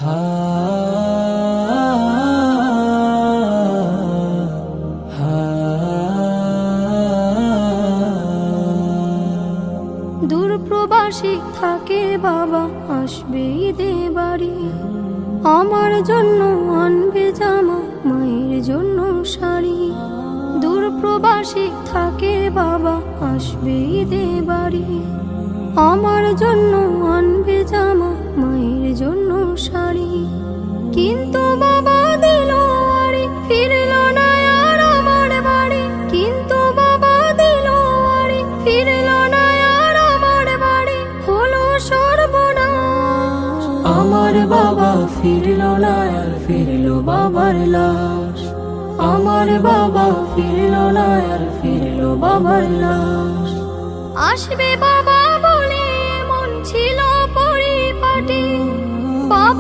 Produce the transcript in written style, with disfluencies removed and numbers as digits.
হা হা দূর প্রবাসী থাকে বাবা, আসবে ঈদে বাড়ি। আমার জন্য আনবে জামা, মায়ের জন্য শাড়ি। দূর প্রবাসী থাকে বাবা, আসবে ঈদে বাড়ি। আমার জন্য আনবে জামা, মায়ের জন্য শাড়ি। কিন্তু বাবা দিল আড়ি, ফিরল না আর আমার বাড়ি। কিন্তু বাবা দিল আড়ি, ফিরল না আর আমার বাড়ি। হলো সর্বনাশ, আমার বাবা ফিরল না আর ফিরল বাবার লাশ। আমার বাবা ফিরল না আর ফিরল বাবার লাশ। আসবে বাবা বলে মন ছিল পরিপাটি, বাবা